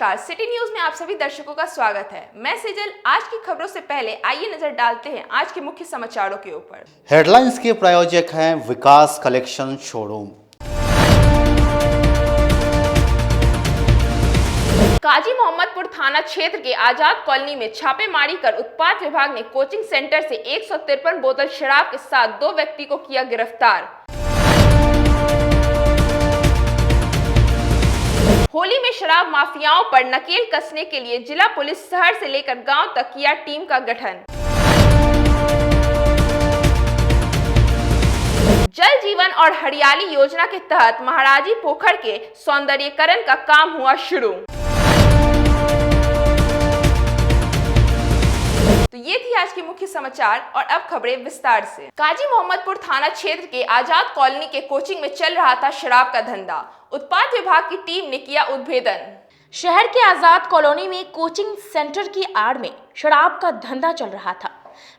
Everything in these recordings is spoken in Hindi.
नमस्कार, सिटी न्यूज में आप सभी दर्शकों का स्वागत है। मैं सेजल। आज की खबरों से पहले आइए नजर डालते हैं आज के मुख्य समाचारों के ऊपर। हेडलाइंस के प्रायोजक हैं विकास कलेक्शन शोरूम। काजी मोहम्मदपुर थाना क्षेत्र के आजाद कॉलोनी में छापेमारी कर उत्पाद विभाग ने कोचिंग सेंटर से 153 बोतल शराब के साथ 2 व्यक्ति को किया गिरफ्तार। होली में शराब माफियाओं पर नकेल कसने के लिए जिला पुलिस शहर से लेकर गांव तक किया टीम का गठन। जल जीवन और हरियाली योजना के तहत महाराजी पोखर के सौंदर्यीकरण का काम हुआ शुरू। तो ये थी आज के मुख्य समाचार और अब खबरें विस्तार से। काजी मोहम्मदपुर थाना क्षेत्र के आजाद कॉलोनी के कोचिंग में चल रहा था शराब का धंधा। उत्पाद विभाग की टीम ने किया उद्भेदन। शहर के आजाद कॉलोनी में कोचिंग सेंटर की आड़ में शराब का धंधा चल रहा था।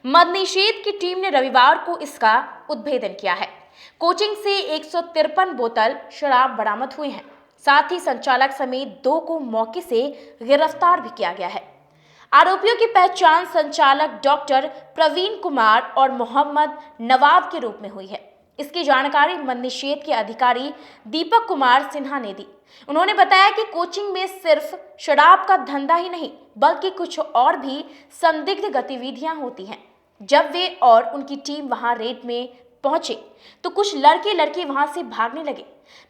मद निषेध की टीम ने रविवार को इसका उद्भेदन किया है। कोचिंग से 153 बोतल शराब बरामद हुई है। साथ ही संचालक समेत 2 को मौके से गिरफ्तार भी किया गया है। आरोपियों की पहचान संचालक डॉक्टर प्रवीण कुमार और मोहम्मद नवाब के रूप में हुई है। इसकी जानकारी मद निषेध के अधिकारी दीपक कुमार सिन्हा ने दी। उन्होंने बताया कि कोचिंग में सिर्फ शराब का धंधा ही नहीं बल्कि कुछ और भी संदिग्ध गतिविधियां होती हैं। जब वे और उनकी टीम वहां रेड में पहुंचे तो कुछ लड़के लड़की वहां से भागने लगे।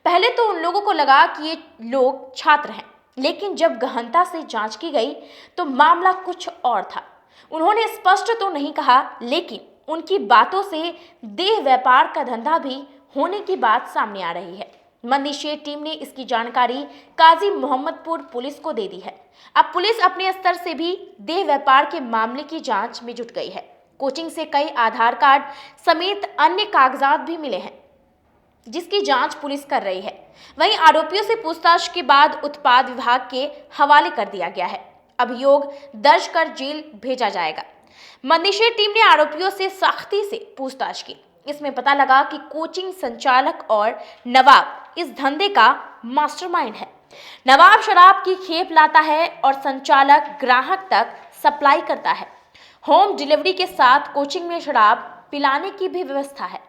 पहले तो उन लोगों को लगा कि ये लोग छात्र हैं, लेकिन जब गहनता से जांच की गई तो मामला कुछ और था। उन्होंने स्पष्ट तो नहीं कहा, लेकिन उनकी बातों से देह व्यापार का धंधा भी होने की बात सामने आ रही है। मद निषेध टीम ने इसकी जानकारी काजी मोहम्मदपुर पुलिस को दे दी है। अब पुलिस अपने स्तर से भी देह व्यापार के मामले की जांच में जुट गई है। कोचिंग से कई आधार कार्ड समेत अन्य कागजात भी मिले हैं, जिसकी जांच पुलिस कर रही है। वहीं आरोपियों से पूछताछ के बाद उत्पाद विभाग के हवाले कर दिया गया है। अभियोग दर्ज कर जेल भेजा जाएगा। मद निषेध टीम ने आरोपियों से सख्ती से पूछताछ की। इसमें पता लगा कि कोचिंग संचालक और नवाब इस धंधे का मास्टरमाइंड है। नवाब शराब की खेप लाता है और संचालक ग्राहक तक सप्लाई करता है। होम डिलीवरी के साथ कोचिंग में शराब पिलाने की भी व्यवस्था है।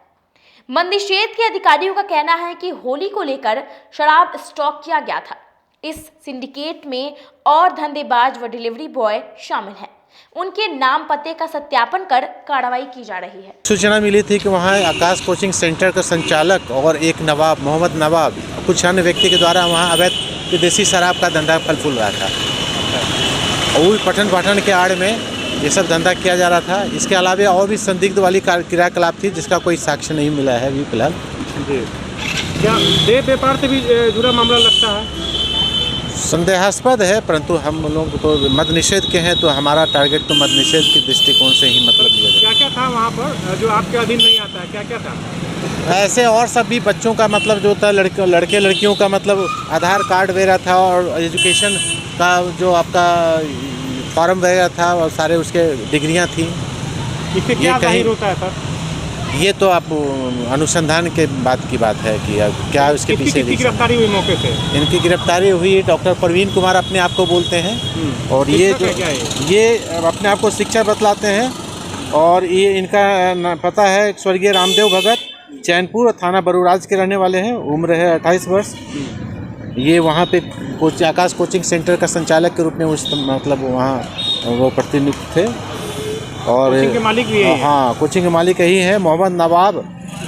मद निषेध के अधिकारियों का कहना है कि होली को लेकर शराब स्टॉक किया गया था। इस सिंडिकेट में और धंधेबाज व डिलीवरी बॉय शामिल हैं। उनके नाम पते का सत्यापन कर कार्रवाई की जा रही है। सूचना मिली थी कि वहाँ आकाश कोचिंग सेंटर का संचालक और एक नवाब मोहम्मद नवाब कुछ अन्य व्यक्ति के द्वारा वहाँ अवैध विदेशी शराब का धंधा फल फूल रहा था। और पठन पाठन के आड़ में ये सब धंधा किया जा रहा था। इसके अलावा और भी संदिग्ध वाली क्रियाकलाप थी जिसका कोई साक्ष्य नहीं मिला है अभी फिलहाल। जी, क्या देह व्यापार से भी जुड़ा मामला लगता है? संदेहास्पद है, परंतु हम लोग तो मद निषेध के हैं तो हमारा टारगेट तो मद निषेध के दृष्टिकोण से ही मतलब लिया जाए। क्या क्या था वहाँ पर जो आपके अधीन नहीं आता है? क्या क्या था ऐसे और सब भी बच्चों का मतलब जो था लड़के लड़कियों का मतलब आधार कार्ड वगैरह था और एजुकेशन का जो आपका फॉर्म वगैरह था और सारे उसके डिग्रियाँ थी। इससे क्या जाहिर होता है सर? ये तो आप अनुसंधान के बात की बात है कि क्या उसके पीछे गिरफ्तारी हुई मौके से? इनकी गिरफ्तारी हुई। डॉक्टर प्रवीण कुमार अपने आप को बोलते हैं और ये अपने आप को शिक्षक बतलाते हैं और ये इनका पता है स्वर्गीय रामदेव भगत, चैनपुर, थाना बरूराज के रहने वाले हैं। उम्र है 28 वर्ष। ये वहाँ पे आकाश कोचिंग सेंटर का संचालक के रूप में उस मतलब वहाँ वो प्रतिनियुक्त थे और कोचिंग के मालिक भी है। हाँ, कोचिंग के मालिक यही है मोहम्मद नवाब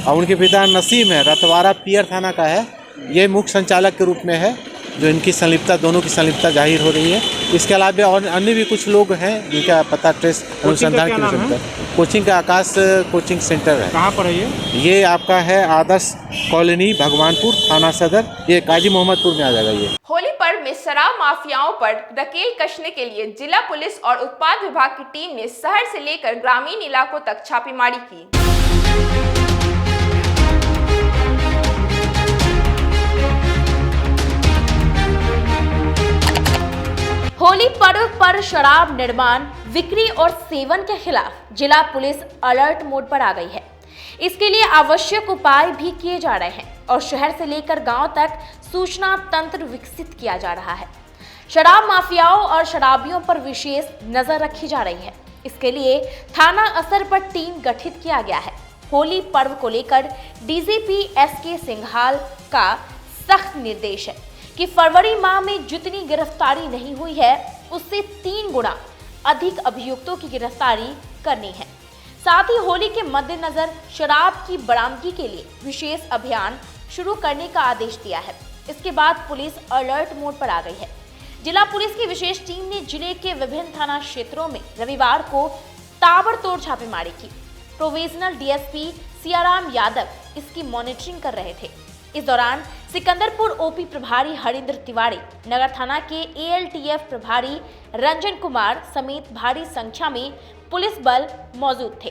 और उनके पिता नसीम है, रतवारा पियर थाना का है। ये मुख्य संचालक के रूप में है जो इनकी संलिप्तता, दोनों की संलिप्तता जाहिर हो रही है। इसके अलावा और अन्य भी कुछ लोग हैं जिनका पता ट्रेस अनुसंधान की जरूरत है। कोचिंग का आकाश कोचिंग सेंटर है। कहाँ पर है ये आपका है आदर्श कॉलोनी, भगवानपुर, थाना सदर। ये काजी मोहम्मदपुर में आ जाएगा। ये होली पर्व में शराब माफियाओं पर नकेल कसने के लिए जिला पुलिस और उत्पाद विभाग की टीम ने शहर से लेकर ग्रामीण इलाकों तक छापेमारी की। होली पर्व पर शराब निर्माण, बिक्री और सेवन के खिलाफ जिला पुलिस अलर्ट मोड पर आ गई है। इसके लिए आवश्यक उपाय भी किए जा रहे हैं और शहर से लेकर गांव तक सूचना तंत्र विकसित किया जा रहा है। शराब माफियाओं और शराबियों पर विशेष नजर रखी जा रही है। इसके लिए थाना असर पर टीम गठित किया गया है। होली पर्व को लेकर डीजीपी एसके सिंघाल का सख्त निर्देश है कि फरवरी माह में जितनी गिरफ्तारी नहीं हुई है उससे 3 गुना अधिक अभियुक्तों की गिरफ्तारी करनी है। साथ ही होली के मद्देनजर शराब की बरामदगी के लिए विशेष अभियान शुरू करने का आदेश दिया है। इसके बाद पुलिस अलर्ट मोड पर आ गई है। जिला पुलिस की विशेष टीम ने जिले के विभिन्न थाना क्षेत्रों में रविवार को ताबड़तोड़ छापेमारी की। प्रोविजनल डीएसपी सियाराम यादव इसकी मॉनिटरिंग कर रहे थे। इस दौरान सिकंदरपुर ओपी प्रभारी हरिंद्र तिवारी, नगर थाना के एएलटीएफ प्रभारी रंजन कुमार समेत भारी संख्या में पुलिस बल मौजूद थे।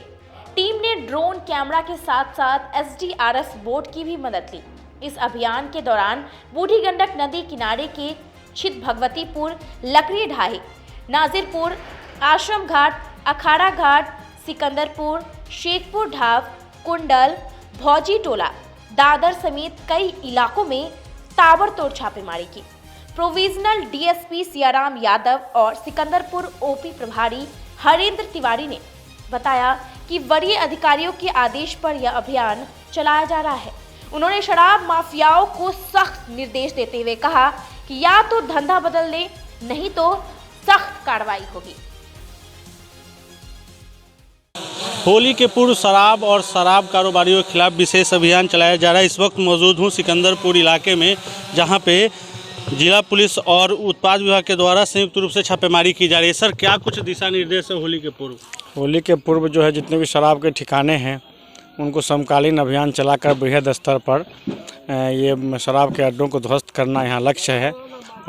टीम ने ड्रोन कैमरा के साथ साथ एसडीआरएफ बोट की भी मदद ली। इस अभियान के दौरान बूढ़ी गंडक नदी किनारे के छित भगवतीपुर, लकड़ी ढाही, नाजिरपुर, आश्रम घाट, अखाड़ा घाट, सिकंदरपुर, शेखपुर ढाब, कुंडल, भौजी टोला, दादर समेत कई इलाकों में ताबड़तोड़ छापेमारी की। प्रोविजनल डीएसपी सियाराम यादव और सिकंदरपुर ओपी प्रभारी हरिंद्र तिवारी ने बताया कि वरीय अधिकारियों के आदेश पर यह अभियान चलाया जा रहा है। उन्होंने शराब माफियाओं को सख्त निर्देश देते हुए कहा कि या तो धंधा बदल ले, नहीं तो सख्त कार्रवाई होगी। होली के पूर्व शराब और शराब कारोबारियों के खिलाफ विशेष अभियान चलाया जा रहा है। इस वक्त मौजूद हूँ सिकंदरपुर इलाके में, जहाँ पे जिला पुलिस और उत्पाद विभाग के द्वारा संयुक्त रूप से छापेमारी की जा रही है। सर, क्या कुछ दिशा निर्देश है होली के पूर्व? होली के पूर्व जो है जितने भी शराब के ठिकाने हैं उनको समकालीन अभियान चलाकर बृहद स्तर पर ये शराब के अड्डों को ध्वस्त करना यहाँ लक्ष्य है।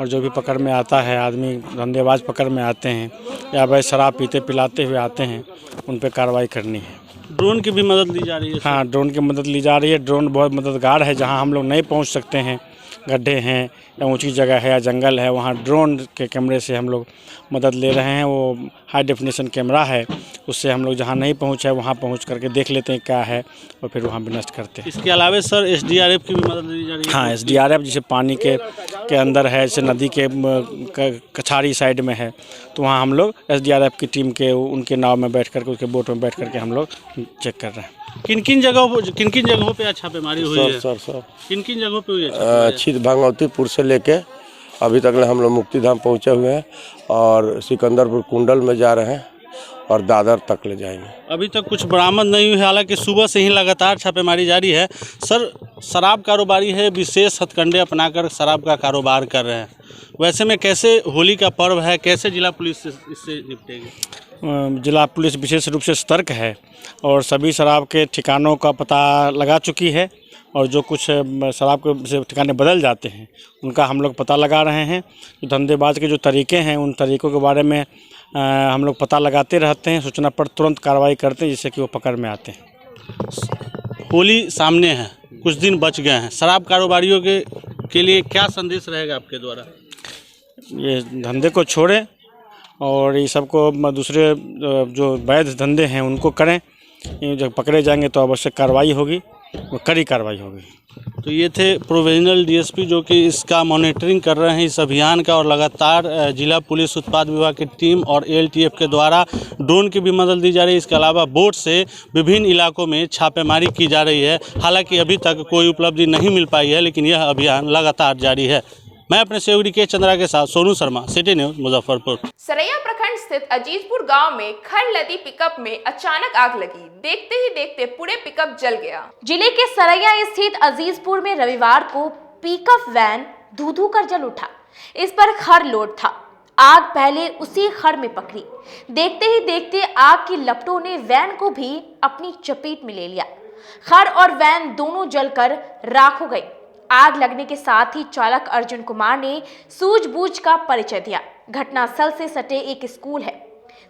और जो भी पकड़ में आता है, आदमी धंधेबाज पकड़ में आते हैं या वह शराब पीते पिलाते हुए आते हैं, उन पर कार्रवाई करनी है। ड्रोन की भी मदद ली जा रही है? हाँ, ड्रोन की मदद ली जा रही है। ड्रोन बहुत मददगार है। जहाँ हम लोग नहीं पहुँच सकते हैं, गड्ढे हैं या ऊंची जगह है या जंगल है, वहाँ ड्रोन के कैमरे से हम लोग मदद ले रहे हैं। वो हाई डेफिनेशन कैमरा है, उससे हम लोग जहाँ नहीं पहुँचा है वहाँ पहुँच करके देख लेते हैं क्या है और फिर वहाँ भी नष्ट करते हैं। इसके अलावा सर एसडीआरएफ की भी मदद ली जा रही है? हाँ, एसडीआरएफ जैसे पानी के अंदर है, जैसे नदी के कछारी साइड में है, तो वहाँ हम लोग एसडीआरएफ की टीम के उनके नाव में बैठ करके, उसके बोट में बैठ करके हम लोग चेक कर रहे हैं। किन किन जगहों पे छापेमारी हुई है? सर किन किन जगहों पे हुई है? छित भगवतीपुर से लेके अभी तक हम लोग मुक्तिधाम पहुँचे हुए हैं और सिकंदरपुर कुंडल में जा रहे हैं और दादर तक ले जाएंगे। अभी तक कुछ बरामद नहीं हुई है, हालांकि सुबह से ही लगातार छापेमारी जारी है। सर, शराब कारोबारी है, विशेष हथकंडे अपनाकर शराब का कारोबार कर रहे हैं। वैसे में कैसे होली का पर्व है, कैसे जिला पुलिस इससे निपटेगी? जिला पुलिस विशेष रूप से सतर्क है और सभी शराब के ठिकानों का पता लगा चुकी है। और जो कुछ शराब के ठिकाने बदल जाते हैं उनका हम लोग पता लगा रहे हैं। जो धंधेबाज के जो तरीके हैं, उन तरीक़ों के बारे में हम लोग पता लगाते रहते हैं। सूचना पर तुरंत कार्रवाई करते हैं जिससे कि वो पकड़ में आते हैं। होली सामने है, कुछ दिन बच गए हैं। शराब कारोबारियों के लिए क्या संदेश रहेगा आपके द्वारा? ये धंधे को छोड़ें और ये सबको दूसरे जो वैध धंधे हैं उनको करें। जब पकड़े जाएंगे तो आवश्यक कार्रवाई होगी, वो कड़ी कार्रवाई होगी। तो ये थे प्रोविजनल डीएसपी जो कि इसका मॉनिटरिंग कर रहे हैं इस अभियान का, और लगातार जिला पुलिस उत्पाद विभाग की टीम और एएलटीएफ के द्वारा ड्रोन की भी मदद दी जा रही है। इसके अलावा बोट से विभिन्न इलाकों में छापेमारी की जा रही है। हालांकि अभी तक कोई उपलब्धि नहीं मिल पाई है, लेकिन यह अभियान लगातार जारी है। मैं अपने सहयोगी के चंद्रा के साथ सोनू शर्मा, सिटी न्यूज मुजफ्फरपुर। सरैया प्रखंड स्थित अजीजपुर गांव में खर लदी पिकअप में अचानक आग लगी। देखते ही देखते पूरे पिकअप जल गया। जिले के सरैया स्थित अजीजपुर में रविवार को पिकअप वैन धू कर जल उठा। इस पर खर लोड था। आग पहले उसी खर में पकड़ी। देखते ही देखते आग की लपटों ने वैन को भी अपनी चपेट में ले लिया। खर और वैन दोनों जलकर राख हो गई। आग लगने के साथ ही चालक अर्जुन कुमार ने सूझबूझ का परिचय दिया। घटनास्थल से सटे एक स्कूल है।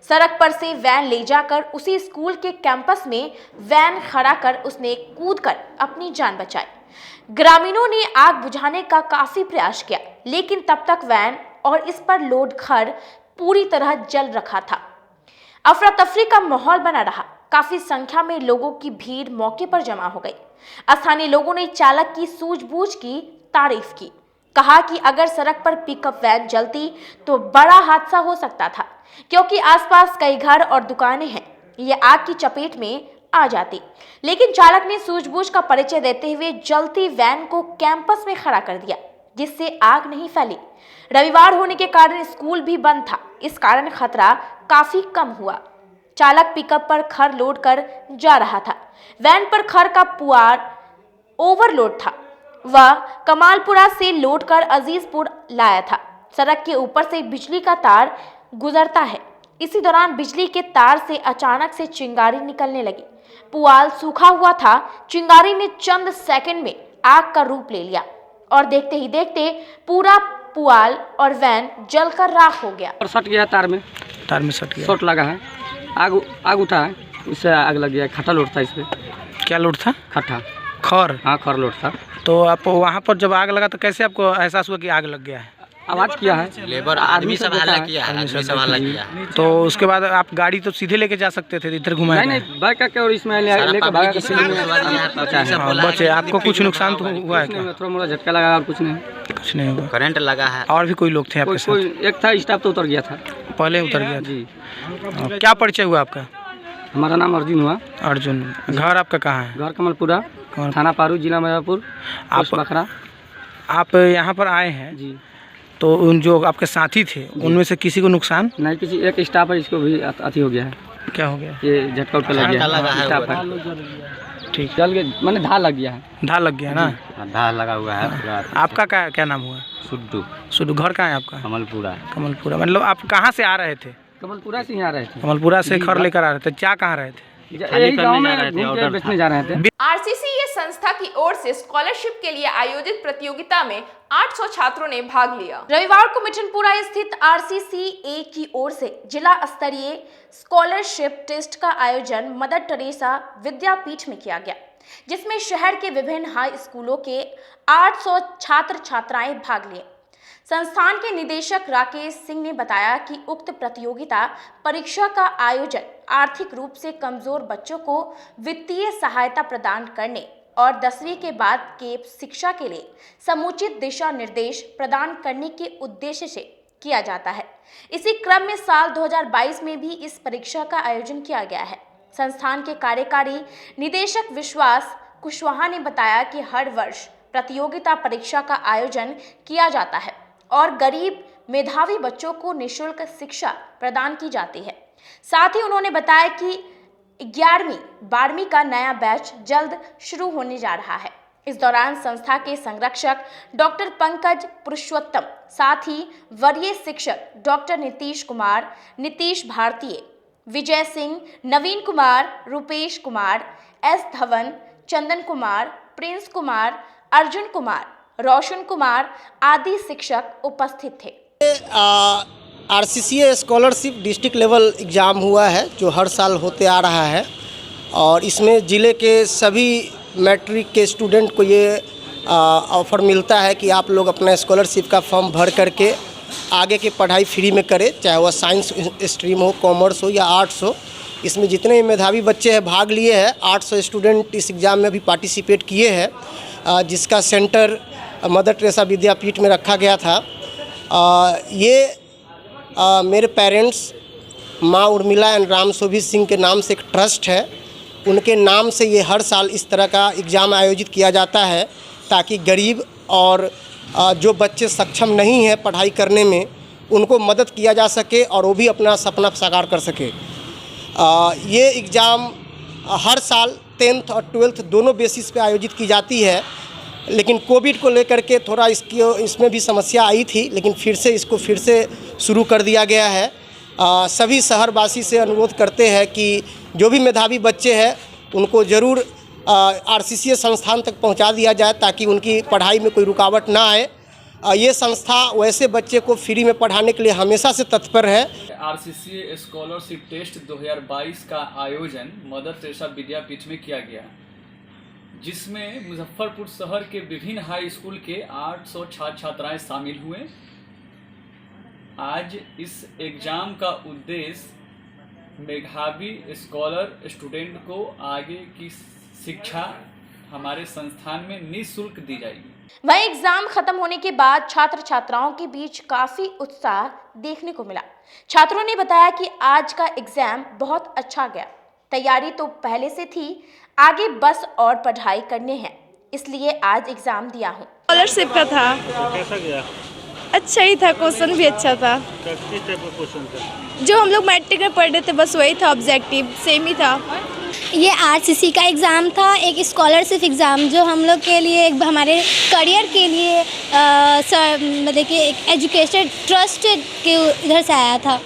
सड़क पर से वैन ले जाकर उसी स्कूल के कैंपस में वैन खड़ा कर उसने कूदकर अपनी जान बचाई। ग्रामीणों ने आग बुझाने का काफी प्रयास किया, लेकिन तब तक वैन और इस पर लोड खर पूरी तरह जल रखा था। अफरा तफरी का माहौल बना रहा। काफी संख्या में लोगों की भीड़ मौके पर जमा हो गई। स्थानीय लोगों ने चालक की सूझबूझ की तारीफ की। कहा कि अगर सड़क पर पिकअप वैन जलती तो बड़ा हादसा हो सकता था, क्योंकि आसपास कई घर और दुकानें हैं। ये आग की चपेट में आ जाती, लेकिन चालक ने सूझबूझ का परिचय देते हुए जलती वैन को कैंपस में खड़ा कर दिया, जिससे आग नहीं फैली। रविवार होने के कारण स्कूल भी बंद था, इस कारण खतरा काफी कम हुआ। चालक पिकअप पर खर लोड कर जा रहा था। वैन पर खर का पुआर ओवरलोड था। वह कमालपुरा से लोड कर अजीजपुर लाया था। सड़क के ऊपर से बिजली का तार गुजरता है। इसी दौरान बिजली के तार से अचानक से चिंगारी निकलने लगी। पुआल सूखा हुआ था। चिंगारी ने चंद सेकंड में आग का रूप ले लिया और देखते ही देखते पूरा पुआल और वैन जलकर राख हो गया। और सट गया तार में सट गया, शॉट लगा है, आग उठा है, इससे आग लग गया। खट्टा लोड था, इस पे क्या लोड था? खट्टा खर। हाँ, खर लोड था। तो आप वहाँ पर जब आग लगा तो कैसे आपको एहसास हुआ कि आग लग गया है? आवाज किया है, लेबर आदमी सब हल्ला किया है, आदमी सब हल्ला किया। तो उसके बाद आप गाड़ी तो सीधे लेके जा सकते थे, इधर घुमाया? नहीं, बाइक करके और इसमें लेकर भागा। बचे। आपको कुछ नुकसान तो हुआ है? थोड़ा मोड़ा झटका लगा और कुछ नहीं हुआ। करंट लगा है। और भी कोई लोग थे आपके साथ? एक था, स्टाफ तो उतर गया था, पहले उतर गया जी। क्या परिचय हुआ आपका? हमारा नाम अर्जुन हुआ। अर्जुन। घर आपका कहाँ है? घर कमलपुरा, थाना पारू, जिला मिर्जापुर, पोस्ट बखरा। आप यहाँ पर आए हैं जी। तो उन जो आपके साथी थे उनमें से किसी को नुकसान? नहीं, किसी एक स्टाफ है, इसको भी अति हो गया है। क्या हो गया? ये झटका उठा लग गया है। ठीक, चल गया, मैंने धार लग गया है। धार लग गया ना? धार लगा हुआ है। आपका क्या नाम हुआ? सुड्डू। घर कहाँ है आपका? कमलपुरा। मतलब आप कहाँ से आ रहे थे? कमलपुरा से ही आ रहे थे। कमलपुरा से खर लेकर आ रहे थे। क्या कहाँ रहे थे? यही गांव में घूम के बेचने जा रहे थे। आरसीसी ये संस्था की ओर से स्कॉलरशिप के लिए आयोजित प्रतियोगिता में 800 छात्रों ने भाग लिया। रविवार को मिठनपुरा स्थित RCCA की ओर से जिला स्तरीय स्कॉलरशिप टेस्ट का आयोजन मदर टेरेसा विद्यापीठ में किया गया, जिसमें शहर के विभिन्न हाई स्कूलों के 800 छात्र छात्राएं भाग लिए। संस्थान के निदेशक राकेश सिंह ने बताया कि उक्त प्रतियोगिता परीक्षा का आयोजन आर्थिक रूप से कमजोर बच्चों को वित्तीय सहायता प्रदान करने और 10वीं के बाद के शिक्षा के लिए समुचित दिशा निर्देश प्रदान करने के उद्देश्य से किया जाता है। इसी क्रम में साल 2022 में भी इस परीक्षा का आयोजन किया गया है। संस्थान के कार्यकारी निदेशक विश्वास कुशवाहा ने बताया कि हर वर्ष प्रतियोगिता परीक्षा का आयोजन किया जाता है और गरीब मेधावी बच्चों को निःशुल्क शिक्षा प्रदान की जाती है। साथ ही उन्होंने बताया कि 11वीं 12वीं का नया बैच जल्द शुरू होने जा रहा है। इस दौरान संस्था के संरक्षक डॉक्टर पंकज पुरुषोत्तम, साथ ही वरीय शिक्षक डॉक्टर नीतीश कुमार, नीतीश भारतीय, विजय सिंह, नवीन कुमार, रूपेश कुमार, एस धवन, चंदन कुमार, प्रिंस कुमार, अर्जुन कुमार, रोशन कुमार आदि शिक्षक उपस्थित थे। RCCA scholarship district level exam हुआ है जो हर साल होते आ रहा है और इसमें ज़िले के सभी मैट्रिक के स्टूडेंट को ये ऑफ़र मिलता है कि आप लोग अपना स्कॉलरशिप का फॉर्म भर करके आगे की पढ़ाई फ्री में करें, चाहे वह साइंस स्ट्रीम हो, कॉमर्स हो या आर्ट्स हो। इसमें जितने मेधावी बच्चे हैं भाग लिए हैं। 800 स्टूडेंट इस एग्ज़ाम में भी पार्टिसिपेट किए हैं, जिसका सेंटर मदर टेरेसा विद्यापीठ में रखा गया था। मेरे पेरेंट्स माँ उर्मिला एंड राम शोभित सिंह के नाम से एक ट्रस्ट है, उनके नाम से ये हर साल इस तरह का एग्ज़ाम आयोजित किया जाता है ताकि गरीब और जो बच्चे सक्षम नहीं हैं पढ़ाई करने में उनको मदद किया जा सके और वो भी अपना सपना साकार कर सके। ये एग्ज़ाम हर साल 10th और 12th दोनों बेसिस पे आयोजित की जाती है, लेकिन कोविड को लेकर के थोड़ा इसमें भी समस्या आई थी, लेकिन फिर से शुरू कर दिया गया है। सभी शहरवासी से अनुरोध करते हैं कि जो भी मेधावी बच्चे हैं उनको ज़रूर RCCA संस्थान तक पहुंचा दिया जाए ताकि उनकी पढ़ाई में कोई रुकावट ना आए। ये संस्था वैसे बच्चे को फ्री में पढ़ाने के लिए हमेशा से तत्पर है। RCCA स्कॉलरशिप टेस्ट 2022 का आयोजन मदर टेरेसा विद्यापीठ में किया गया, जिसमें मुजफ्फरपुर शहर के विभिन्न हाई स्कूल के 800 छात्र छात्राएं शामिल हुए। आज इस एग्ज़ाम का उद्देश्य मेधावी स्कॉलर स्टूडेंट को आगे की शिक्षा हमारे संस्थान में निःशुल्क दी जाएगी। वहीं एग्जाम खत्म होने के बाद छात्र छात्राओं के बीच काफी उत्साह देखने को मिला। छात्रों ने बताया कि आज का एग्जाम बहुत अच्छा गया, तैयारी तो पहले से थी, आगे बस और पढ़ाई करने हैं, इसलिए आज एग्जाम दिया हूँ। स्कॉलरशिप का था। तो कैसा गया? अच्छा ही था, क्वेश्चन भी अच्छा था। किस टाइप का क्वेश्चन था? जो हम लोग मैट्रिक में पढ़ रहे थे बस वही था, ऑब्जेक्टिव सेम ही था। ये आरसीसी का एग्ज़ाम था, एक स्कॉलरशिप एग्ज़ाम जो हम लोग के लिए हमारे करियर के लिए मतलब कि एक एजुकेशन ट्रस्ट के इधर से आया था,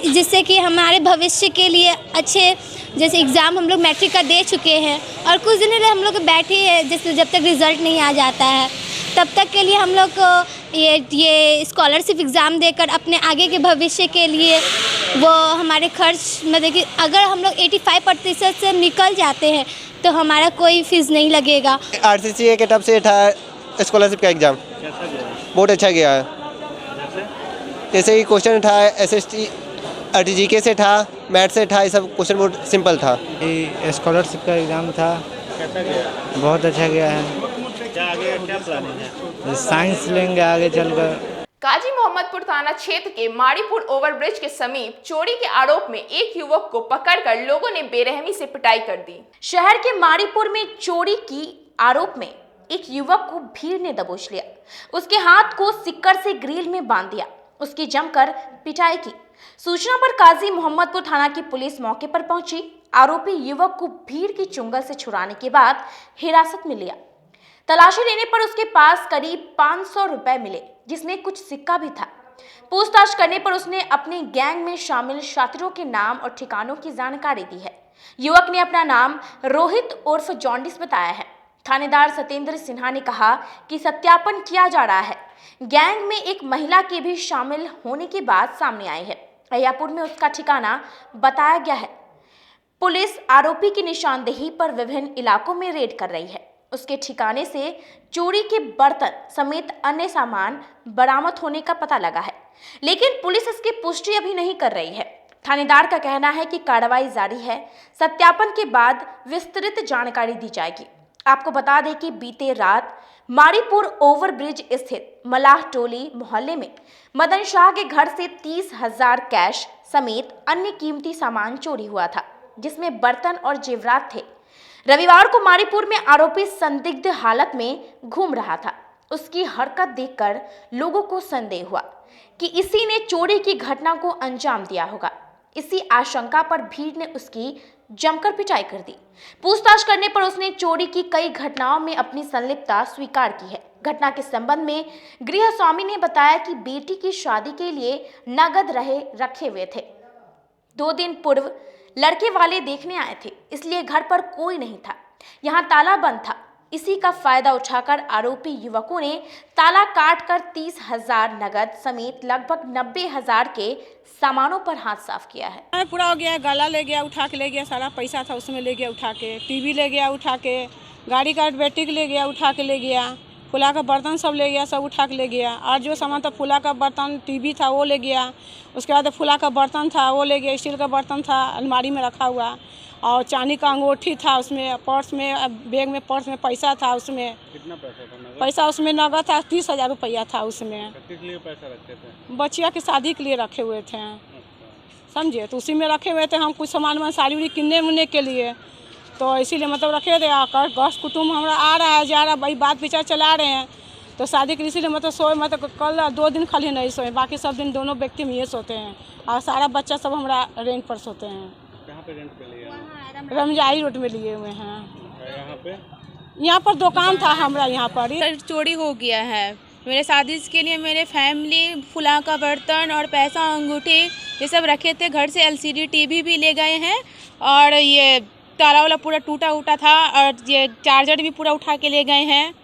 जिससे कि हमारे भविष्य के लिए अच्छे, जैसे एग्ज़ाम हम लोग मैट्रिक का दे चुके हैं और कुछ दिन पहले हम लोग बैठे हैं, जैसे जब तक रिज़ल्ट नहीं आ जाता है तब तक के लिए हम लोग को ये स्कॉलरशिप एग्ज़ाम देकर अपने आगे के भविष्य के लिए वो हमारे खर्च मतलब कि अगर हम लोग 85% से निकल जाते हैं तो हमारा कोई फीस नहीं लगेगा। आरसीसी के तरफ से था स्कॉलरशिप का एग्ज़ाम, बहुत अच्छा गया है। जैसे कि क्वेश्चन था SST RTGK से था, मैथ से था, ये सब क्वेश्चन बहुत सिंपल था। स्कॉलरशिप का एग्ज़ाम था, कैसा गया? बहुत अच्छा गया है। क्या आगे क्या प्लानिंग है? साइंस लेंगे आगे चलकर। काजी मोहम्मदपुर थाना क्षेत्र के माड़ीपुर ओवरब्रिज के समीप चोरी के आरोप में एक युवक को पकड़कर लोगों ने बेरहमी से पिटाई कर दी। शहर के माड़ीपुर में चोरी की आरोप में एक युवक को भीड़ ने दबोच लिया, उसके हाथ को सिक्कर से ग्रिल में बांध दिया, उसकी जमकर पिटाई की। सूचना पर काजी मोहम्मदपुर थाना की पुलिस मौके पर पहुंची। आरोपी युवक को भीड़ की चुंगल से छुड़ाने के बाद हिरासत में लिया। तलाशी लेने पर उसके पास करीब 500 रुपए मिले, जिसमें कुछ सिक्का भी था। पूछताछ करने पर उसने अपने गैंग में शामिल शातिरों के नाम और ठिकानों की जानकारी दी है। युवक ने अपना नाम रोहित उर्फ जॉन्डिस बताया है। थानेदार सत्येंद्र सिन्हा ने कहा कि सत्यापन किया जा रहा है। गैंग में एक महिला के भी शामिल होने की बात सामने आई है। अय्यापुर में उसका ठिकाना बताया गया है। पुलिस आरोपी की निशानदेही पर विभिन्न इलाकों में रेड कर रही है। उसके ठिकाने से चोरी के बर्तन समेत अन्य सामान बरामद होने का पता लगा है, लेकिन पुलिस इसकी पुष्टि अभी नहीं कर रही है। थानेदार का कहना है कि कार्रवाई जारी है, सत्यापन के बाद विस्तृत जानकारी दी जाएगी। आपको बता दें कि बीते रात माड़ीपुर ओवरब्रिज स्थित मलाह टोली मोहल्ले में मदन शाह के घर से 30,000 कैश समेत अन्य कीमती सामान चोरी हुआ था, जिसमें बर्तन और जेवरात थे। रविवार को माड़ीपुर में आरोपी संदिग्ध हालत में घूम रहा था। उसकी हरकत देखकर लोगों को संदेह हुआ कि इसी ने चोरी की घटना को अंजाम दिया होगा। इसी आशंका पर भीड़ ने उसकी जमकर पिटाई कर दी। पूछताछ करने पर उसने चोरी की कई घटनाओं में अपनी संलिप्तता स्वीकार की है। घटना के संबंध में गृह स्वामी ने बताया कि बेटी की शादी के लिए नगद रखे हुए थे। 2 दिन पूर्व लड़के वाले देखने आए थे, इसलिए घर पर कोई नहीं था, यहाँ ताला बंद था। इसी का फायदा उठाकर आरोपी युवकों ने ताला काटकर 30,000 नगद समेत लगभग 90,000 के सामानों पर हाथ साफ किया है। पूरा हो गया, गाला ले गया, उठा के ले गया, सारा पैसा था उसमें ले गया उठा के, टीवी ले गया उठा के, गाड़ी का बैटरी ले गया उठा के ले गया, फूला का बर्तन सब ले गया, सब उठा के ले गया। और जो सामान था, फूला का बर्तन, टीवी था वो ले गया, उसके बाद फूला का बर्तन था वो ले गया, स्टील का बर्तन था अलमारी में रखा हुआ, और चांदी का अंगूठी था उसमें, पर्स में, बैग में, पर्स में पैसा था उसमें। कितना पैसा था? पैसा उसमें नगद था, 30,000 रुपया था उसमें। किस लिए पैसा रखते थे? बच्चिया की शादी के लिए रखे हुए थे, समझे, तो उसी में रखे हुए थे। हम कुछ सामान साड़ी उड़ी किनने उनने के लिए, तो इसीलिए मतलब रखे थे। आकर गैस कुटुम्ब हमारा आ रहा है जा रहा, भाई बात विचार चला रहे हैं, तो शादी के लिए इसीलिए मतलब सोए, मतलब कल 2 दिन खाली नहीं सोए, बाकी सब दिन दोनों व्यक्ति में ये सोते हैं, और सारा बच्चा सब हमारा रेंट पर सोते हैं। कहाँ पे रेंट पे लिए? रमजाई रोड में लिए हुए हैं। यहाँ पर दुकान था हमारा, यहाँ पर चोरी हो गया है। मेरे शादी के लिए मेरे फैमिली फुला का बर्तन और पैसा, अंगूठी ये सब रखे थे। घर से LCD टीवी भी ले गए हैं, और ये ताला वाला पूरा टूटा उटा था, और ये चार्जर भी पूरा उठा के ले गए हैं,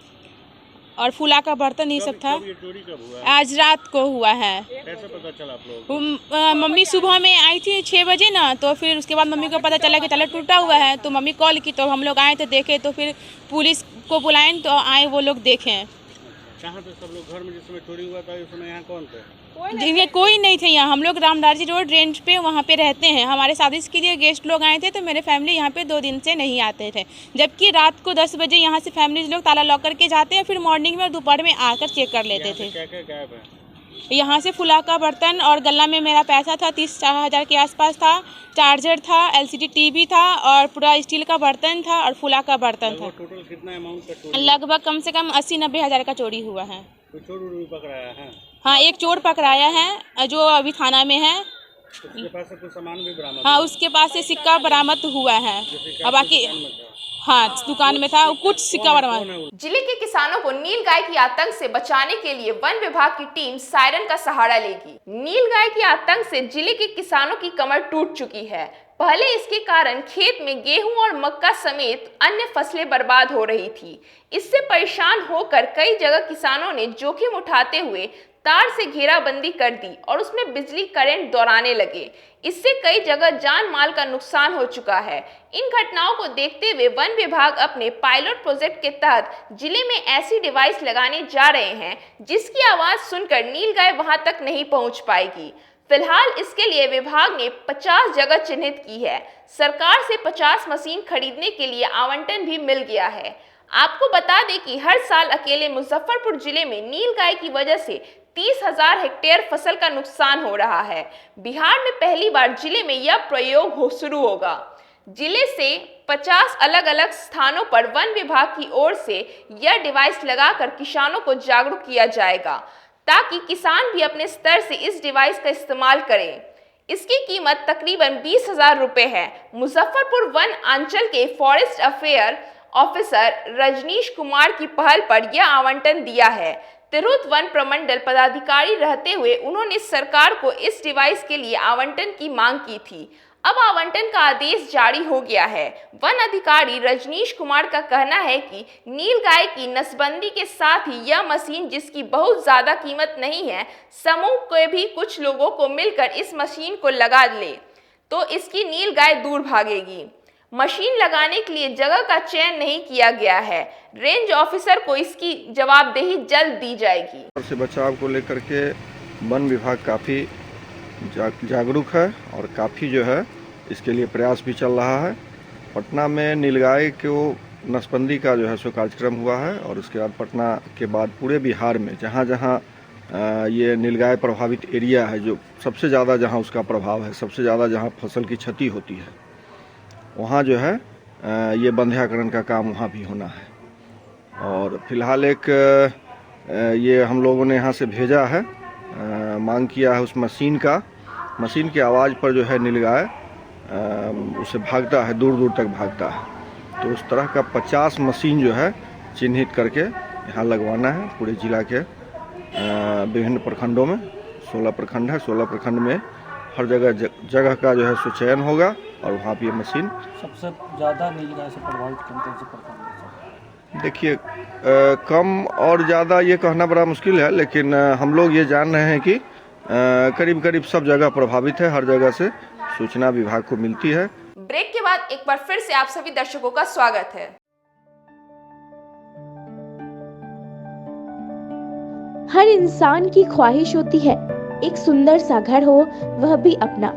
और फूला का बर्तन ये सब था। ये चोरी कब हुआ? आज रात को हुआ है। कैसे पता चला आप लोगों को? मम्मी सुबह में आई थी 6 बजे ना, तो फिर उसके बाद मम्मी को पता चला कि ताला टूटा हुआ है, तो मम्मी कॉल की, तो हम लोग आए तो देखे, तो फिर पुलिस को बुलाएं तो आए वो लोग देखें। कहाँ थे सब लोग? घर में जिस समय चोरी हुआ था उस समय यहाँ कौन थे? कोई नहीं थे यहाँ। हम लोग रामदासी रोड रेंज पे वहाँ पे रहते हैं। हमारे शादी के लिए गेस्ट लोग आए थे, तो मेरे फैमिली यहाँ पे 2 दिन से नहीं आते थे। जबकि रात को 10 बजे यहाँ से फैमिली लोग ताला लॉक करके जाते हैं, फिर मॉर्निंग में और दोपहर में आकर चेक कर लेते थे। क्या क्या गायब है? यहाँ से फुला का बर्तन और गला में मेरा पैसा था, 30,000 के आसपास था। चार्जर था, LCD TV था और पूरा स्टील का बर्तन था और फुला का बर्तन था। टोटल कितना अमाउंट का चोरी? लगभग कम से कम 80-90 हज़ार का चोरी हुआ है। कोई चोर भी पकड़ाया है? हाँ, एक चोर पकड़ाया है जो अभी थाना में है। उसके पास से कोई सामान भी बरामद? हाँ, उसके पास से सिक्का बरामद हुआ है। और बाकी हाँ, दुकान में था, कुछ सिक्का बरामद। जिले के किसानों को नीलगाय की आतंक से बचाने के लिए वन विभाग की टीम सायरन का सहारा लेगी। नीलगाय की आतंक से जिले के किसानों की कमर टूट चुकी है। पहले इसके कारण खेत में गेहूं और मक्का समेत अन्य फसलें बर्बाद हो रही थी। इससे परेशान होकर कई जगह किसानों ने जोखिम उठाते हुए तार से घेराबंदी कर दी और उसमें बिजली करंट दौड़ाने लगे। इससे कई जगह जान माल का नुकसान हो चुका है। इन घटनाओं को देखते हुए वन विभाग अपने पायलट प्रोजेक्ट के तहत जिले में ऐसी डिवाइस लगाने जा रहे हैं जिसकी आवाज सुनकर नीलगाय वहां तक नहीं पहुंच पाएगी। फिलहाल इसके लिए विभाग ने 50 जगह चिन्हित की है। सरकार से 50 मशीन खरीदने के लिए आवंटन भी मिल गया है। आपको बता दें कि हर साल अकेले मुजफ्फरपुर जिले में नीलगाय की वजह से 30,000 हेक्टेयर फसल का नुकसान हो रहा है। बिहार में पहली बार जिले में यह प्रयोग शुरू होगा। जिले से 50 अलग अलग स्थानों पर वन विभाग की ओर से यह डिवाइस लगाकर किसानों को जागरूक किया जाएगा ताकि किसान भी अपने स्तर से इस डिवाइस का इस्तेमाल करें। इसकी कीमत तकरीबन 20,000 रुपये है। मुजफ्फरपुर वन अंचल के forest affair officer Rajnish Kumar की पहल पर यह आवंटन दिया है। तिरहुत वन प्रमंडल पदाधिकारी रहते हुए उन्होंने सरकार को इस डिवाइस के लिए आवंटन की मांग की थी। अब आवंटन का आदेश जारी हो गया है। वन अधिकारी रजनीश कुमार का कहना है कि नीलगाय की नसबंदी के साथ ही यह मशीन, जिसकी बहुत ज्यादा कीमत नहीं है, समूह के भी कुछ लोगों को मिलकर इस मशीन को लगा ले तो इसकी नीलगाय दूर भागेगी। मशीन लगाने के लिए जगह का चयन नहीं किया गया है। रेंज ऑफिसर को इसकी जवाबदेही जल्द दी जाएगी। से बचाव को लेकर के वन विभाग काफ़ी जागरूक है और काफ़ी जो है इसके लिए प्रयास भी चल रहा है। पटना में नीलगाय को नसबंदी का जो है सो कार्यक्रम हुआ है और उसके बाद पटना के बाद पूरे बिहार में जहाँ जहाँ ये नीलगाय प्रभावित एरिया है, जो सबसे ज़्यादा जहाँ उसका प्रभाव है, सबसे ज़्यादा जहाँ फसल की क्षति होती है, वहाँ जो है ये बंध्याकरण का काम वहाँ भी होना है। और फिलहाल एक ये हम लोगों ने यहाँ से भेजा है, मांग किया है उस मशीन की आवाज़ पर जो है नीलगाय उसे भागता है, दूर दूर तक भागता है। तो उस तरह का 50 मशीन जो है चिन्हित करके यहाँ लगवाना है पूरे जिला के विभिन्न प्रखंडों में। 16 प्रखंड है, 16 प्रखंड में हर जगह का जो है सो चयन होगा और वहाँ पे ये मशीन। सबसे ज़्यादा नीलगाय से प्रभावित कौन से प्रखंड? देखिए कम और ज़्यादा ये कहना बड़ा मुश्किल है, लेकिन हम लोग ये जान रहे हैं कि करीब करीब सब जगह प्रभावित है। हर जगह से सूचना विभाग को मिलती है। ब्रेक के बाद एक बार फिर से आप सभी दर्शकों का स्वागत है। हर इंसान की ख्वाहिश होती है एक सुंदर सा घर हो, वह भी अपना।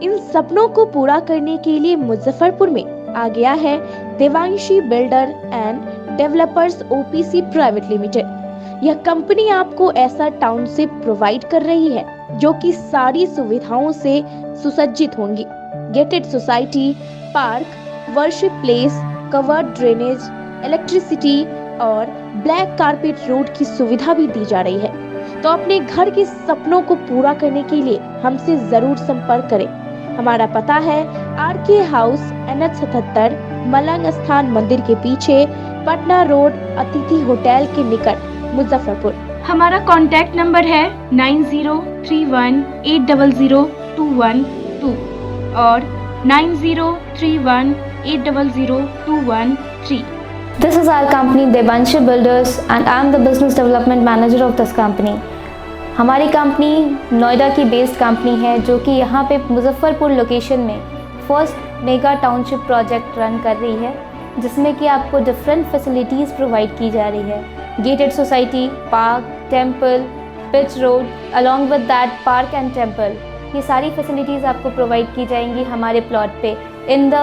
इन सपनों को पूरा करने के लिए मुजफ्फरपुर में आ गया है Devanshi builder and developers OPC private limited. यह कंपनी आपको ऐसा टाउनशिप प्रोवाइड कर रही है जो कि सारी सुविधाओं से सुसज्जित होंगी। Gated society, park, worship place, covered drainage, electricity और ब्लैक कारपेट रोड की सुविधा भी दी जा रही है। तो अपने घर के सपनों को पूरा करने के लिए हमसे जरूर संपर्क करें। हमारा पता है RK हाउस NH 77 मलंग स्थान मंदिर के पीछे, पटना रोड, अतिथि होटल के निकट, मुजफ्फरपुर। हमारा कॉन्टैक्ट नंबर है 9031800212 और 9031800213। This is our company Devanshi Builders and I am the business development manager of this company. हमारी कंपनी नोएडा की बेस्ड कंपनी है जो कि यहाँ पे मुजफ्फरपुर लोकेशन में first mega township project run कर रही है, जिसमें कि आपको डिफरेंट फैसिलिटीज़ प्रोवाइड की जा रही है। gated society, park, temple, pitch road, along with that park and temple. ये सारी फैसिलिटीज़ आपको प्रोवाइड की जाएंगी हमारे प्लॉट पे।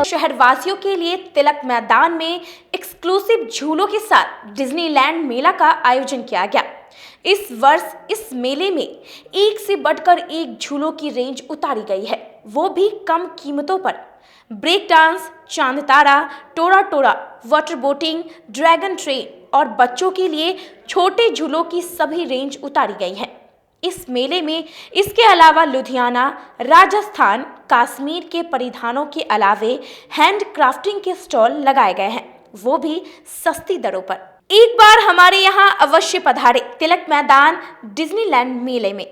शहरवासियों के लिए तिलक मैदान में एक्सक्लूसिव झूलों के साथ डिज्नीलैंड मेला का आयोजन किया गया। इस वर्ष इस मेले में एक से बढ़कर एक झूलों की रेंज उतारी गई है, वो भी कम कीमतों पर। ब्रेक डांस, चांद तारा, टोरा टोरा, वाटर बोटिंग, ड्रैगन ट्रेन और बच्चों के लिए छोटे झूलों की सभी रेंज उतारी गई है। इस मेले में इसके अलावा लुधियाना, राजस्थान, कश्मीर के परिधानों के अलावे हैंड क्राफ्टिंग के स्टॉल लगाए गए हैं, वो भी सस्ती दरों पर। एक बार हमारे यहाँ अवश्य पधारे तिलक मैदान डिज्नीलैंड मेले में।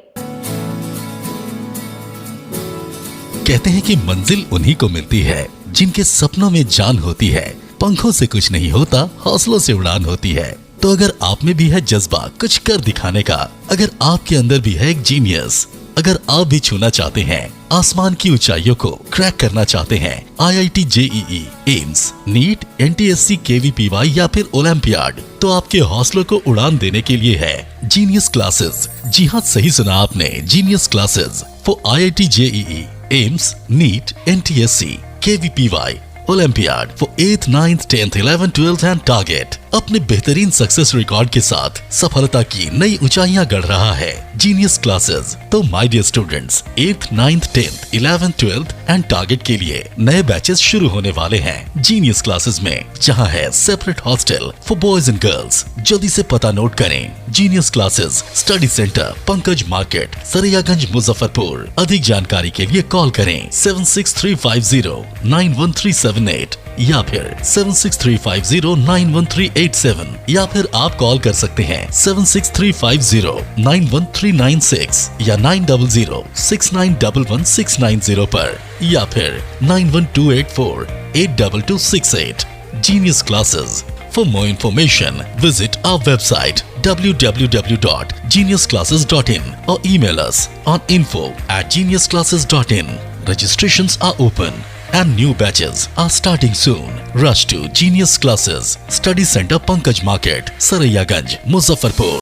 कहते हैं कि मंजिल उन्हीं को मिलती है जिनके सपनों में जान होती है। पंखों से कुछ नहीं होता, हौसलों से उड़ान होती है। तो अगर आप में भी है जज्बा कुछ कर दिखाने का, अगर आपके अंदर भी है एक जीनियस, अगर आप भी छूना चाहते हैं आसमान की ऊंचाइयों को, क्रैक करना चाहते हैं IIT JEE, AIIMS, NEET, NTSC, KVPY या फिर ओलंपियाड, तो आपके हौसलों को उड़ान देने के लिए है जीनियस क्लासेस। जी हाँ, सही सुना आपने, genius classes for IIT JEE, AIIMS, NEET, NTSC, KVPY, olympiad for 8th, 9th, 10th, 11th, 12th and target. अपने बेहतरीन सक्सेस रिकॉर्ड के साथ सफलता की नई ऊंचाइयां गढ़ रहा है जीनियस क्लासेस। तो my dear students, 8th, 9th, 10th, 11th, 12th and target के लिए नए बैचेस शुरू होने वाले हैं जीनियस क्लासेस में, जहां है separate hostel for boys and girls. जल्दी से पता नोट करें, genius classes, study centre, Pankaj market, Saraiyaganj, Muzaffarpur. अधिक जानकारी के लिए कॉल करें 7635091378 या फिर 7635091387 या फिर आप कॉल कर सकते हैं 7635091396 या 9006911690 पर या फिर 9128482268। Genius Classes. For more information, visit our website www.geniusclasses.in or email us on info@geniusclasses.in. Registrations are open and new batches are starting soon. Rush to Genius Classes, Study Center, Pankaj Market, Saraiyaganj, Muzaffarpur.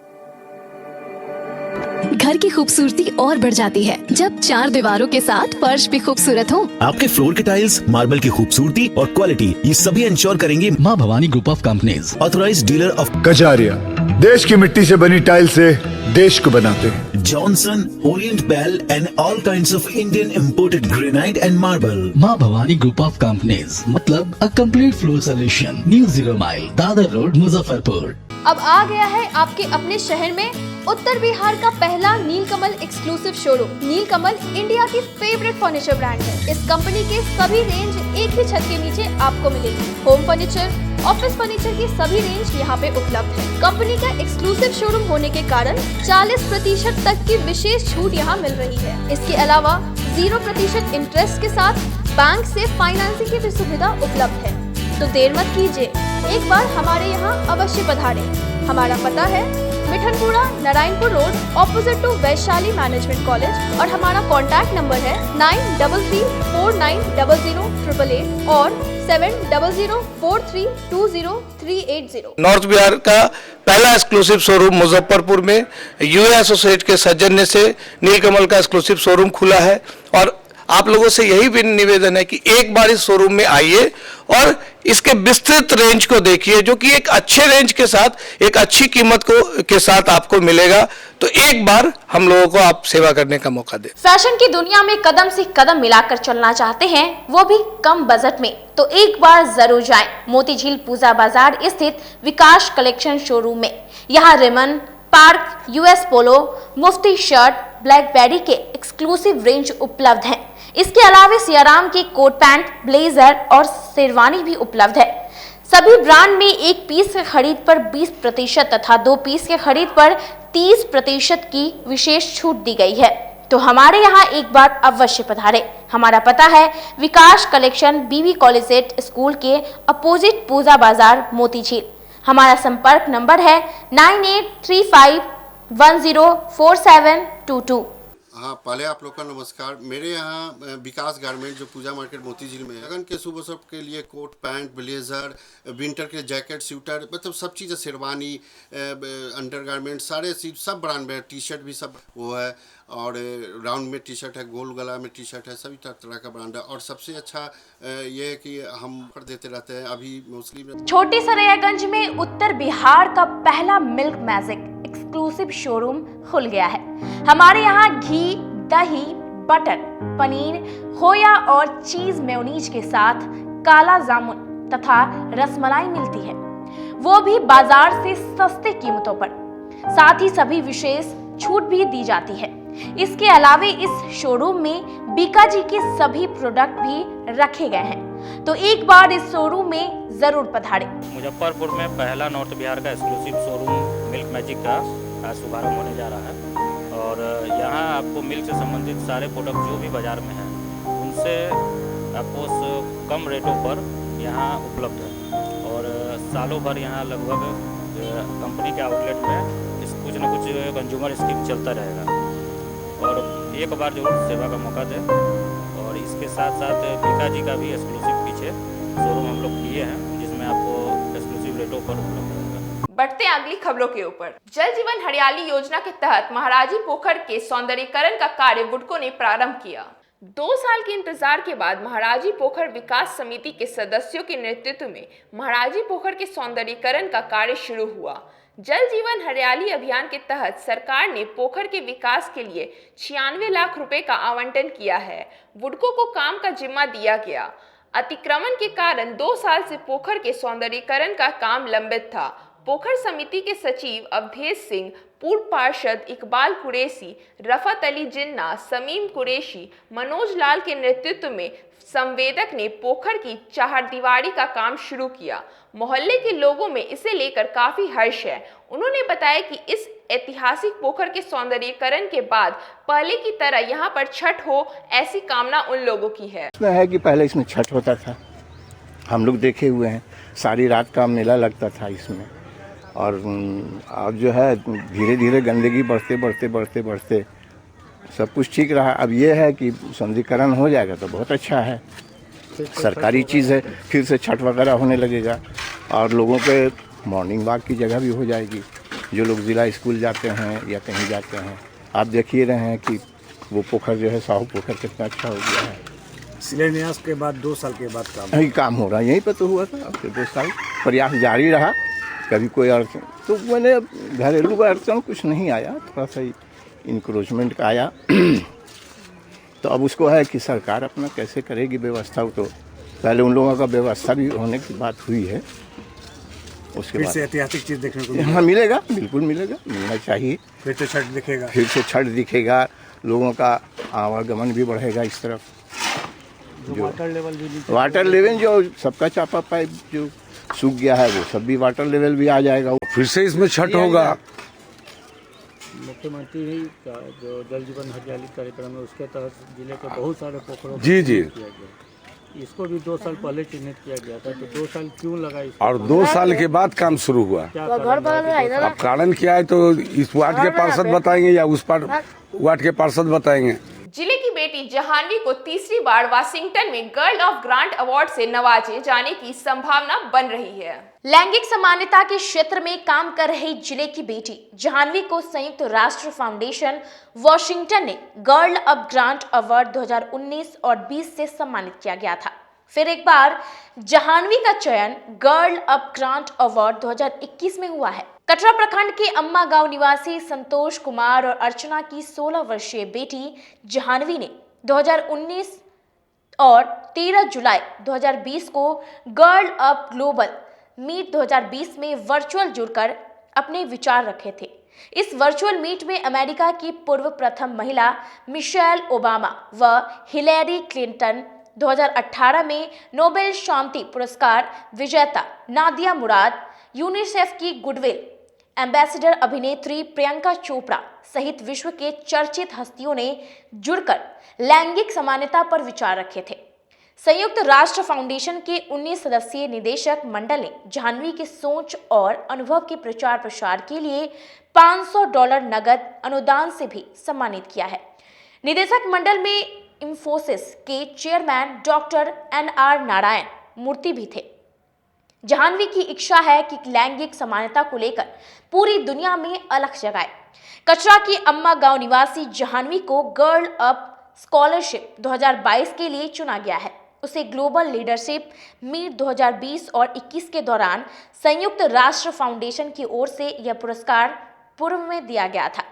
घर की खूबसूरती और बढ़ जाती है जब चार दीवारों के साथ फर्श भी खूबसूरत हो। आपके फ्लोर के टाइल्स, मार्बल की खूबसूरती और क्वालिटी, ये सभी इंश्योर करेंगे माँ Bhavani group of companies, authorised dealer of Kajaria. देश की मिट्टी से बनी टाइल से देश को बनाते हैं। Johnson, Orient Bell and all kinds of Indian imported granite and marble. Maa Bhavani group of companies, मतलब a complete floor solution, new 0 mile, Dadar road, Muzaffarpur. अब आ गया है आपके अपने शहर में उत्तर बिहार का पहला नीलकमल एक्सक्लूसिव शोरूम। नीलकमल इंडिया की फेवरेट फर्नीचर ब्रांड है। इस कंपनी के सभी रेंज एक ही छत के नीचे आपको मिलेगी। होम फर्नीचर, ऑफिस फर्नीचर की सभी रेंज यहाँ पे उपलब्ध है। कंपनी का एक्सक्लूसिव शोरूम होने के कारण 40% तक की विशेष छूट यहाँ मिल रही है। इसके अलावा 0% इंटरेस्ट के साथ बैंक से फाइनेंसिंग की भी सुविधा उपलब्ध है। तो देर मत कीजिए, एक बार हमारे यहाँ अवश्य पधारें। हमारा पता है Mithanpura, Narayanpur road, opposite to Vaishali management college और हमारा कॉन्टैक्ट नंबर है 9334900888 और 7004320380। नॉर्थ बिहार का पहला एक्सक्लूसिव शोरूम मुजफ्फरपुर में यूए एसोसिएट के सौजन्य से नीलकमल का एक्सक्लूसिव शोरूम खुला है और आप लोगों से यही भी निवेदन है कि एक बार इस शोरूम में आइए और इसके विस्तृत रेंज को देखिए, जो कि एक अच्छे रेंज के साथ एक अच्छी कीमत के साथ आपको मिलेगा। तो एक बार हम लोगों को आप सेवा करने का मौका दें। फैशन की दुनिया में कदम से कदम मिलाकर चलना चाहते हैं, वो भी कम बजट में, तो एक बार जरूर जाएं मोतीझील पूजा बाजार स्थित विकास कलेक्शन शोरूम में। यहाँ रेमन, पार्क, US पोलो, मुफ्ती शर्ट, ब्लैकबेरी के एक्सक्लूसिव रेंज उपलब्ध हैं। इसके अलावा सियाराम के कोट पैंट, ब्लेजर और शेरवानी भी उपलब्ध है। सभी ब्रांड में एक पीस के खरीद पर 20% तथा 2 पीस के खरीद पर 30% की विशेष छूट दी गई है। तो हमारे यहाँ एक बार अवश्य पधारे। हमारा पता है विकास कलेक्शन, BB कॉलेजिएट स्कूल के अपोजिट पूजा बाजार, मोतीझील। हमारा संपर्क नंबर है 9835104722। हाँ, पहले आप लोग का नमस्कार। मेरे यहाँ विकास गारमेंट जो पूजा मार्केट मोती झील में है, लगन के शुभ अवसर के लिए कोट पैंट ब्लेजर, विंटर के जैकेट स्वेटर, मतलब सब चीज़ें, शेरवानी, अंडर गारमेंट, सारे चीज सब ब्रांड में, टी शर्ट भी सब वो है, और राउंड में टी शर्ट है, गोल गला में टी शर्ट है, सभी तरह का ब्रांड है। और सबसे अच्छा ये है कि हम कर देते रहते हैं। अभी मोस्टली छोटी सरैयागंज में उत्तर बिहार का पहला मिल्क मैजिक एक्सक्लूसिव शोरूम खुल गया है। हमारे यहाँ घी, दही, बटर, पनीर, खोया और चीज मेयोनीज के साथ काला जामुन तथा रसमलाई मिलती है, वो भी बाजार से सस्ते कीमतों पर। साथ ही सभी विशेष छूट भी दी जाती है। इसके अलावे इस शोरूम में बीकाजी के सभी प्रोडक्ट भी रखे गए हैं, तो एक बार इस शोरूम में जरूर पधारें। मुजफ्फरपुर में पहला नॉर्थ बिहार का एक्सक्लूसिव शोरूम मिल्क मैजिक का आज शुभारंभ होने जा रहा है। और यहाँ आपको मिल्क से संबंधित सारे प्रोडक्ट जो भी बाजार में हैं उनसे आपको कम रेटों पर यहाँ उपलब्ध है। और सालों भर यहाँ लगभग कंपनी के आउटलेट में कुछ न कुछ कंज्यूमर स्कीम चलता रहेगा, और एक बार जरूर सेवा का मौका दें। और इसके साथ साथ बीकाजी का भी एक्सक्लूसिव पीछे शोरूम हम लोग किए हैं, जिसमें आपको एक्सक्लूसिव रेटों पर उपलब्ध रहेगा। बढ़ते हैं अगली खबरों के ऊपर। जल जीवन हरियाली योजना के तहत महाराजी पोखर के सौंदर्यीकरण का कार्य बुडको ने प्रारंभ किया। 2 साल के इंतजार के बाद महाराजी पोखर विकास समिति के सदस्यों के नेतृत्व में महाराजी पोखर के सौंदर्यीकरण का कार्य शुरू हुआ। जल जीवन हरियाली अभियान के तहत सरकार ने पोखर के विकास के लिए 96 लाख रुपए का आवंटन किया है। बुडको को काम का जिम्मा दिया गया। अतिक्रमण के कारण 2 साल से पोखर के सौंदर्यीकरण का काम लंबित था। पोखर समिति के सचिव अवधेश सिंह, पूर्व पार्षद इकबाल कुरैशी, रफत अली जिन्ना, समीम कुरैशी, मनोज लाल के नेतृत्व में संवेदक ने पोखर की चारदीवारी का काम शुरू किया। मोहल्ले के लोगों में इसे लेकर काफी हर्ष है। उन्होंने बताया कि इस ऐतिहासिक पोखर के सौंदर्यीकरण के बाद पहले की तरह यहाँ पर छठ हो, ऐसी कामना उन लोगों की है। इसमें है कि पहले इसमें छठ होता था, हम लोग देखे हुए हैं, सारी रात का मेला लगता था इसमें। और अब जो है धीरे धीरे गंदगी बढ़ते सब कुछ ठीक रहा। अब ये है कि सौंदर्यीकरण हो जाएगा तो बहुत अच्छा है, सरकारी चीज़ है। फिर से छठ वगैरह होने लगेगा और लोगों के मॉर्निंग वॉक की जगह भी हो जाएगी। जो लोग ज़िला स्कूल जाते हैं या कहीं जाते हैं, आप देख ही रहे हैं कि वो पोखर जो है साहू पोखर कितना अच्छा हो गया है। शिलान्यास के बाद 2 साल के बाद काम हो रहा है, यहीं पर तो हुआ था। अब 2 साल प्रयास जारी रहा, कभी कोई अड़चन तो मैंने घरेलू अड़चन कुछ नहीं आया, थोड़ा सा इंक्रोचमेंट का आया। तो अब उसको है कि सरकार अपना कैसे करेगी व्यवस्था। तो पहले उन लोगों का व्यवस्था भी होने की बात हुई है, उसके फिर बाद से ऐतिहासिक चीज़ देखने को हाँ मिलेगा, बिल्कुल मिलेगा, मिलना चाहिए। फिर से छठ दिखेगा, फिर से छठ दिखेगा, लोगों का आवागमन भी बढ़ेगा इस तरफ। जो वाटर लेवल जो सबका चापा पाइप जो सूख गया है वो सब भी वाटर लेवल भी आ जाएगा। फिर से इसमें छठ होगा। मुख्यमंत्री का जो जल जीवन हरियाली कार्यक्रम है उसके तहत जिले के बहुत सारे पोखरों जी इसको भी 2 साल पहले चिन्हित किया गया था, तो 2 साल क्यों लगा और 2 साल के बाद काम शुरू हुआ। अब कारण क्या है तो इस वार्ड के पार्षद बताएंगे या उस वार्ड के पार्षद बताएंगे। जिले की बेटी जहानवी को तीसरी बार वाशिंगटन में गर्ल ऑफ ग्रांट अवार्ड से नवाजे जाने की संभावना बन रही है। लैंगिक समानता के क्षेत्र में काम कर रही जिले की बेटी जहानवी को संयुक्त राष्ट्र फाउंडेशन वॉशिंगटन ने गर्ल ऑफ ग्रांट अवार्ड 2019 और 20 से सम्मानित किया गया था। फिर एक बार जहानवी का चयन गर्ल ऑफ ग्रांट अवार्ड 2021 में हुआ है। कटरा प्रखंड के अम्मा गांव निवासी संतोष कुमार और अर्चना की 16 वर्षीय बेटी जहानवी ने 2019 और 13 जुलाई 2020 को गर्ल ऑफ ग्लोबल मीट 2020 में वर्चुअल जुड़कर अपने विचार रखे थे। इस वर्चुअल मीट में अमेरिका की पूर्व प्रथम महिला मिशेल ओबामा व हिलेरी क्लिंटन, 2018 में नोबेल शांति पुरस्कार विजेता नादिया मुराद, यूनिसेफ की गुडविल एम्बेसडर अभिनेत्री प्रियंका चोपड़ा सहित विश्व के चर्चित हस्तियों ने जुड़कर लैंगिक समानता पर विचार रखे थे। संयुक्त राष्ट्र फाउंडेशन के 19 सदस्यीय निदेशक मंडल ने जाह्नवी के सोच और अनुभव के प्रचार प्रसार के लिए $500 नगद अनुदान से भी सम्मानित किया है। निदेशक मंडल में इंफोसिस के चेयरमैन डॉक्टर NR नारायण मूर्ति भी थे। जाह्नवी की इच्छा है कि लैंगिक समानता को लेकर पूरी दुनिया में अलख जगाए। कचरा की अम्मा गांव निवासी जाह्नवी को गर्ल अप स्कॉलरशिप 2022 के लिए चुना गया है। उसे ग्लोबल लीडरशिप मीट 2020 और 21 के दौरान संयुक्त राष्ट्र फाउंडेशन की ओर से यह पुरस्कार पूर्व में दिया गया था।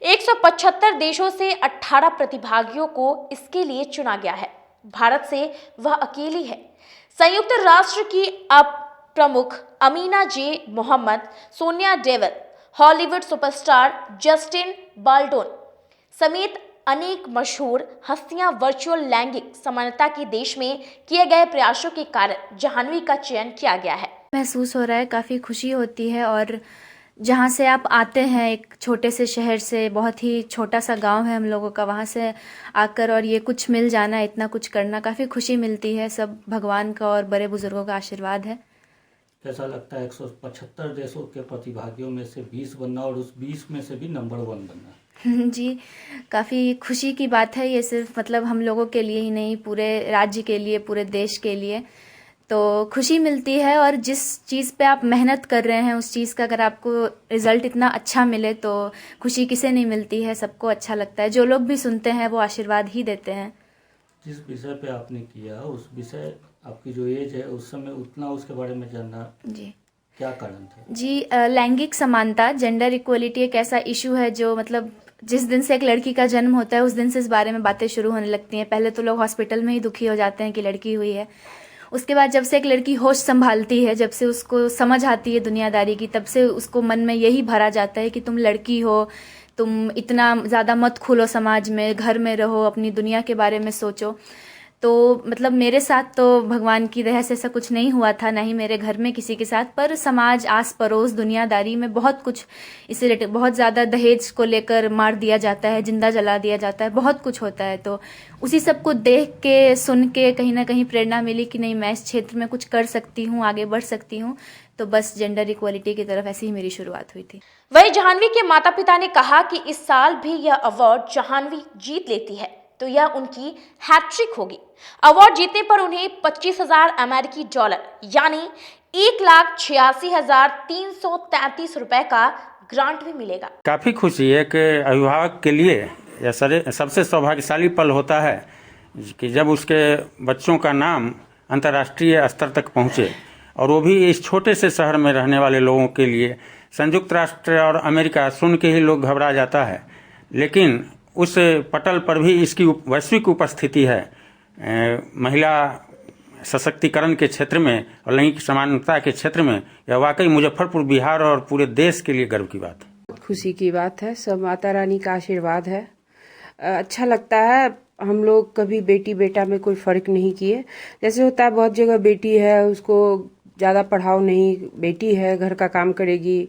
175 देशों से 18 प्रतिभागियों को इसके लिए चुना गया है। भारत से वह अकेली है। संयुक्त राष्ट्र की अब प्रमुख Amina J Mohammed, Sonia Deville, Hollywood superstar Justin Baldoni समेत अनेक मशहूर हस्तियां वर्चुअल लैंगिक समानता के देश में किए गए प्रयासों के कारण जाह्नवी का चयन किया गया है। महसूस हो रहा है, काफ़ी खुशी होती है। और जहाँ से आप आते हैं, एक छोटे से शहर से, बहुत ही छोटा सा गांव है हम लोगों का, वहाँ से आकर और ये कुछ मिल जाना, इतना कुछ करना, काफ़ी खुशी मिलती है। सब भगवान का और बड़े बुजुर्गों का आशीर्वाद है। कैसा लगता है 175 देशों के प्रतिभागियों में से 20 बनना और उस 20 में से भी नंबर 1 बनना? जी, काफ़ी खुशी की बात है। ये सिर्फ मतलब हम लोगों के लिए ही नहीं, पूरे राज्य के लिए, पूरे देश के लिए तो खुशी मिलती है। और जिस चीज़ पे आप मेहनत कर रहे हैं, उस चीज़ का अगर आपको रिजल्ट इतना अच्छा मिले तो खुशी किसे नहीं मिलती है, सबको अच्छा लगता है। जो लोग भी सुनते हैं वो आशीर्वाद ही देते हैं। जिस विषय पे आपने किया, उस विषय, आपकी जो एज है उस समय उतना उसके बारे में जानना जी क्या कारण था? जी, लैंगिक समानता, जेंडर इक्वलिटी एक ऐसा इशू है जो मतलब जिस दिन से एक लड़की का जन्म होता है उस दिन से इस बारे में बातें शुरू होने लगती हैं। पहले तो लोग हॉस्पिटल में ही दुखी हो जाते हैं कि लड़की हुई है। उसके बाद जब से एक लड़की होश संभालती है, जब से उसको समझ आती है दुनियादारी की, तब से उसको मन में यही भरा जाता है कि तुम लड़की हो, तुम इतना ज़्यादा मत खुलो समाज में, घर में रहो, अपनी दुनिया के बारे में सोचो। तो मतलब मेरे साथ तो भगवान की दया से ऐसा कुछ नहीं हुआ था, ना ही मेरे घर में किसी के साथ, पर समाज, आस पड़ोस, दुनियादारी में बहुत कुछ इससे रिलेटेड, बहुत ज़्यादा दहेज को लेकर मार दिया जाता है, जिंदा जला दिया जाता है, बहुत कुछ होता है। तो उसी सब को देख के, सुन के कहीं ना कहीं प्रेरणा मिली कि नहीं, मैं इस क्षेत्र में कुछ कर सकती हूँ, आगे बढ़ सकती हूँ। तो बस जेंडर इक्वलिटी की तरफ ऐसी ही मेरी शुरुआत हुई थी। वही जाह्नवी के माता पिता ने कहा कि इस साल भी यह अवार्ड जाह्नवी जीत लेती है तो यह उनकी हैट्रिक होगी। अवार्ड जीतने पर उन्हें 25,000 अमेरिकी डॉलर यानी 1,86,333 रुपए का ग्रांट भी मिलेगा। काफ़ी खुशी है कि अभिभावक के लिए यह सबसे सौभाग्यशाली पल होता है कि जब उसके बच्चों का नाम अंतर्राष्ट्रीय स्तर तक पहुँचे, और वो भी इस छोटे से शहर में रहने वाले लोगों के लिए। संयुक्त राष्ट्र और अमेरिका सुन के ही लोग घबरा जाता है, लेकिन उस पटल पर भी इसकी वैश्विक उपस्थिति है। महिला सशक्तिकरण के क्षेत्र में और लैंगिक समानता के क्षेत्र में यह वाकई मुजफ्फरपुर, बिहार और पूरे देश के लिए गर्व की बात है। खुशी की बात है, सब माता रानी का आशीर्वाद है। अच्छा लगता है। हम लोग कभी बेटी बेटा में कोई फर्क नहीं किए। जैसे होता है बहुत जगह बेटी है उसको ज़्यादा पढ़ाओ नहीं, बेटी है घर का काम करेगी,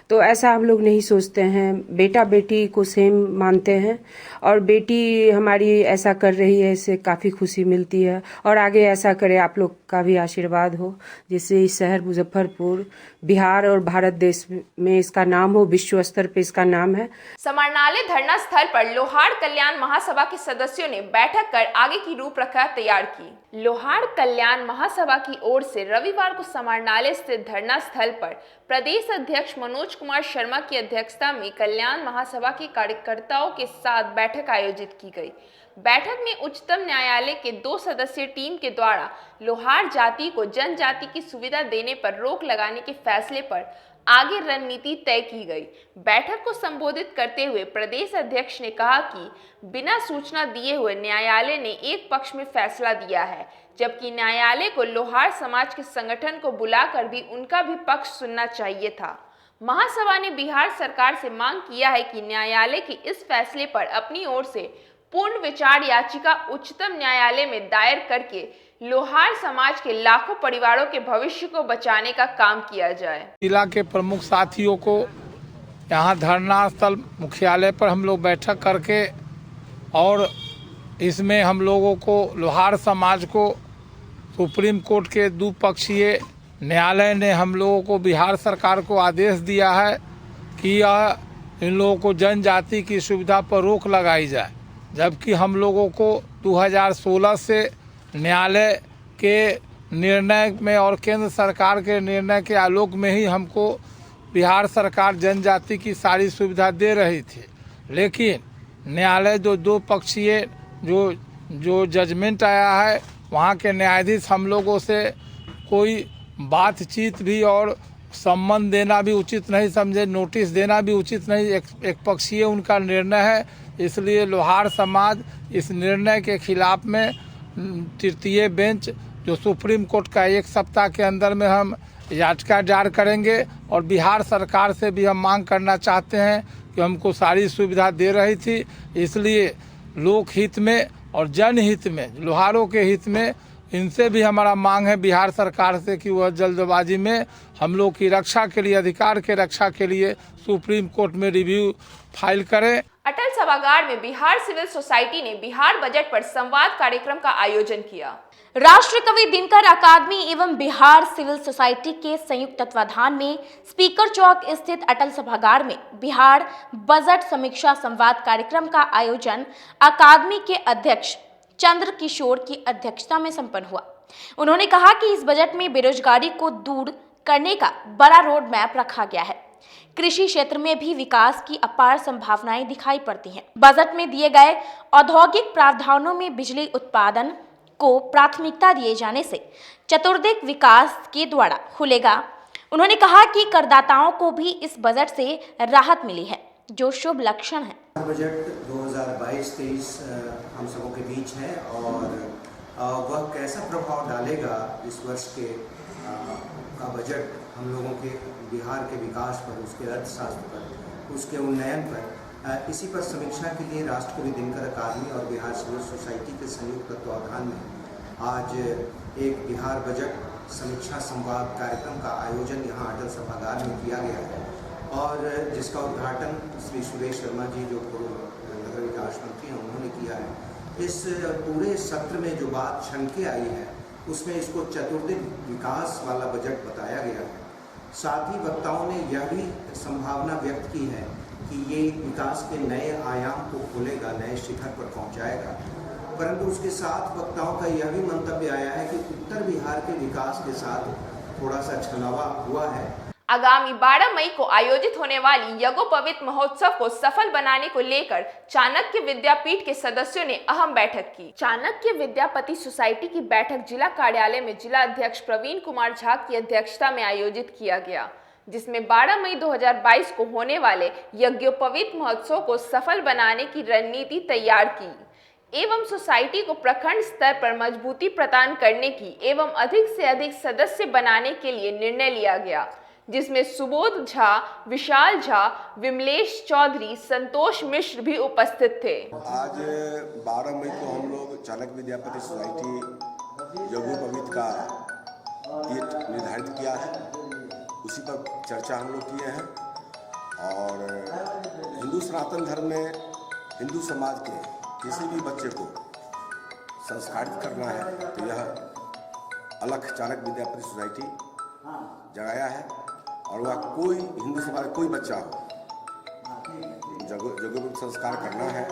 तो ऐसा हम लोग नहीं सोचते हैं। बेटा बेटी को सेम मानते हैं और बेटी हमारी ऐसा कर रही है, इससे काफ़ी खुशी मिलती है। और आगे ऐसा करे, आप लोग का भी आशीर्वाद हो, जिससे इस शहर मुजफ्फरपुर, बिहार और भारत देश में इसका नाम हो, विश्व स्तर पे इसका नाम है। समाहरणालय धरना स्थल पर लोहार कल्याण महासभा के सदस्यों ने बैठक कर आगे की रूपरेखा तैयार की। लोहार कल्याण महासभा की ओर से रविवार को समाहरणालय स्थित धरना स्थल पर प्रदेश अध्यक्ष मनोज कुमार शर्मा की अध्यक्षता में कल्याण महासभा के कार्यकर्ताओं के साथ बैठक आयोजित की गई। बैठक में उच्चतम न्यायालय के 2 सदस्यीय टीम के द्वारा लोहार जाति को जनजाति की सुविधा देने पर रोक लगाने के फैसले पर आगे रणनीति तय की गई। बैठक को संबोधित करते हुए प्रदेश अध्यक्ष ने कहा कि बिना सूचना दिए हुए न्यायालय ने एक पक्ष में फैसला दिया है, जबकि न्यायालय को लोहार समाज के संगठन को बुलाकर भी उनका भी पक्ष सुनना चाहिए था। महासभा ने बिहार सरकार से मांग किया है कि न्यायालय के इस फैसले पर अपनी ओर से पूर्ण विचार याचिका उच्चतम न्यायालय में दायर करके लोहार समाज के लाखों परिवारों के भविष्य को बचाने का काम किया जाए। जिला के प्रमुख साथियों को यहाँ धरना स्थल मुख्यालय पर हम लोग बैठक करके, और इसमें हम लोगों को लोहार समाज को सुप्रीम कोर्ट के द्विपक्षीय न्यायालय ने हम लोगों को बिहार सरकार को आदेश दिया है कि यह इन लोगों को जनजाति की सुविधा पर रोक लगाई जाए। जबकि हम लोगों को 2016 से न्यायालय के निर्णय में और केंद्र सरकार के निर्णय के आलोक में ही हमको बिहार सरकार जनजाति की सारी सुविधा दे रही थी। लेकिन न्यायालय जो दो पक्षीय जो जजमेंट आया है, वहाँ के न्यायाधीश हम लोगों से कोई बातचीत भी और सम्मान देना भी उचित नहीं समझे, नोटिस देना भी उचित नहीं, एक पक्षीय उनका निर्णय है। इसलिए लोहार समाज इस निर्णय के खिलाफ में तृतीय बेंच जो सुप्रीम कोर्ट का 1 सप्ताह के अंदर में हम याचिका दायर करेंगे और बिहार सरकार से भी हम मांग करना चाहते हैं कि हमको सारी सुविधा दे रही थी, इसलिए लोक हित में और जनहित में, लोहारों के हित में इनसे भी हमारा मांग है बिहार सरकार से कि वह जल्दबाजी में हम लोग की रक्षा के लिए, अधिकार के रक्षा के लिए सुप्रीम कोर्ट में रिव्यू फाइल करें। अटल सभागार में बिहार सिविल सोसाइटी ने बिहार बजट पर संवाद कार्यक्रम का आयोजन किया। राष्ट्र कवि दिनकर अकादमी एवं बिहार सिविल सोसाइटी के संयुक्त तत्वाधान में स्पीकर चौक स्थित अटल सभागार में बिहार बजट समीक्षा संवाद कार्यक्रम का आयोजन अकादमी के अध्यक्ष चंद्र किशोर की अध्यक्षता में संपन्न हुआ। उन्होंने कहा कि इस बजट में बेरोजगारी को दूर करने का बड़ा रोड मैप रखा गया है। कृषि क्षेत्र में भी विकास की अपार संभावनाएं दिखाई पड़ती हैं। बजट में दिए गए औद्योगिक प्रावधानों में बिजली उत्पादन को प्राथमिकता दिए जाने से चतुर्दिक विकास के द्वारा खुलेगा। उन्होंने कहा कि करदाताओं को भी इस बजट से राहत मिली है, जो शुभ लक्षण है। बजट 2022-23 हम सबों के बीच है और वह कैसा प्रभाव डालेगा इस वर्ष के का बजट हम लोगों के बिहार के विकास पर, उसके अर्थशास्त्र पर, उसके उन्नयन पर, इसी पर समीक्षा के लिए राष्ट्रकवि दिनकर अकादमी और बिहार सिविल सोसाइटी के संयुक्त तत्वाधान में आज एक बिहार बजट समीक्षा संवाद कार्यक्रम का आयोजन यहाँ अटल सभागार में किया गया है और जिसका उद्घाटन श्री सुरेश शर्मा जी जो पूर्व नगर विकास मंत्री हैं उन्होंने किया है। इस पूरे सत्र में जो बात छनके आई है उसमें इसको चतुर्दिक विकास वाला बजट बताया गया है। साथ ही वक्ताओं ने यह भी संभावना व्यक्त की है कि ये विकास के नए आयाम को खोलेगा, नए शिखर पर पहुंचाएगा। परंतु उसके साथ वक्ताओं का यह भी मंतव्य आया है कि उत्तर बिहार के विकास के साथ थोड़ा सा छलावा हुआ है। आगामी 12 मई को आयोजित होने वाली यज्ञोपवीत महोत्सव को सफल बनाने को लेकर चाणक्य विद्यापीठ के सदस्यों ने अहम बैठक की। चाणक्य विद्यापति सोसाइटी की बैठक जिला कार्यालय में जिला अध्यक्ष प्रवीण कुमार झा की अध्यक्षता में आयोजित किया गया, जिसमें 12 मई 2022 को होने वाले यज्ञोपवीत महोत्सव को सफल बनाने की रणनीति तैयार की एवं सोसाइटी को प्रखंड स्तर पर मजबूती प्रदान करने की एवं अधिक से अधिक सदस्य बनाने के लिए निर्णय लिया गया, जिसमें सुबोध झा, विशाल झा, विमलेश चौधरी, संतोष मिश्र भी उपस्थित थे। आज 12 मई को हम लोग चाणक्य विद्यापति सोसाइटी यज्ञोपवीत का डेट निर्धारित किया है, उसी पर चर्चा हम लोग किए हैं। और हिंदू सनातन धर्म में हिंदू समाज के किसी भी बच्चे को संस्कारित करना है तो यह अलख चाणक्य विद्यापति सोसाइटी जगाया है। और वह कोई हिंदू समाज कोई बच्चा हो, जगह संस्कार करना है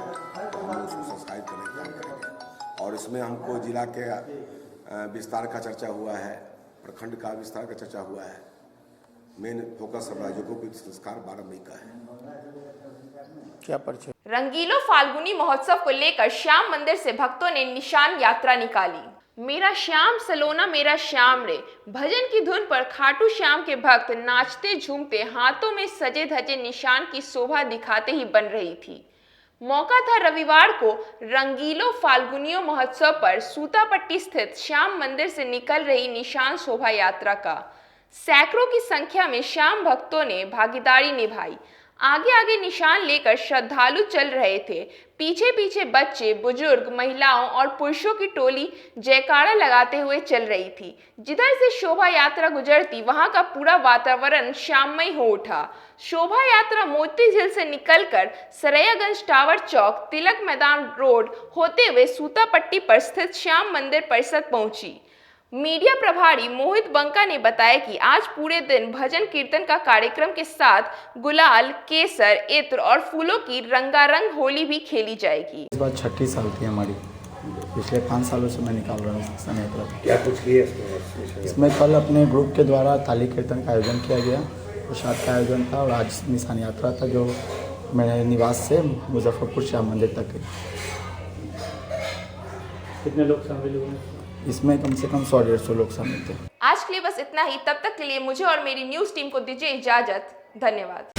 तो हम उसको संस्कारित करने का काम करेंगे। और इसमें हमको जिला के विस्तार का चर्चा हुआ है, प्रखंड का विस्तार का चर्चा हुआ है। मेन फोकस हमारा जगह संस्कार 12 मई का है। क्या परिचय? रंगीलो फाल्गुनी महोत्सव को लेकर श्याम मंदिर से भक्तों ने निशान यात्रा निकाली। मेरा श्याम सलोना मेरा श्याम रे भजन की धुन पर खाटू श्याम के भक्त नाचते झूमते हाथों में सजे धजे निशान की शोभा दिखाते ही बन रही थी। मौका था रविवार को रंगीलो फाल्गुनियो महोत्सव पर सूतापट्टी स्थित श्याम मंदिर से निकल रही निशान शोभा यात्रा का। सैकड़ों की संख्या में श्याम भक्तों ने भागीदारी निभाई। आगे आगे निशान लेकर श्रद्धालु चल रहे थे। पीछे पीछे बच्चे, बुजुर्ग, महिलाओं और पुरुषों की टोली जयकारा लगाते हुए चल रही थी। जिधर से शोभा यात्रा गुजरती वहां का पूरा वातावरण श्याममय हो उठा। शोभा यात्रा मोती झील से निकलकर सरैयागंज टावर चौक, तिलक मैदान रोड होते हुए सूतापट्टी पर स्थित श्याम मंदिर परिसर पहुंची। मीडिया प्रभारी मोहित बंका ने बताया कि आज पूरे दिन भजन कीर्तन का कार्यक्रम के साथ गुलाल, केसर, इत्र और फूलों की रंगारंग होली भी खेली जाएगी। इस बार 6 साल थी हमारी, पिछले 5 सालों से मैं निकाल रहा हूँ शनि यात्रा। क्या कुछ किया इसमें कल अपने ग्रुप के द्वारा ताली कीर्तन का आयोजन किया गया, प्रसाद का आयोजन था और आज निशान यात्रा था जो मेरे निवास से मुजफ्फरपुर श्याम मंदिर तक है। कितने लोग शामिल हुए? इसमें कम से कम 100-150 लोग शामिल थे। आज के लिए बस इतना ही। तब तक के लिए मुझे और मेरी न्यूज़ टीम को दीजिए इजाजत। धन्यवाद।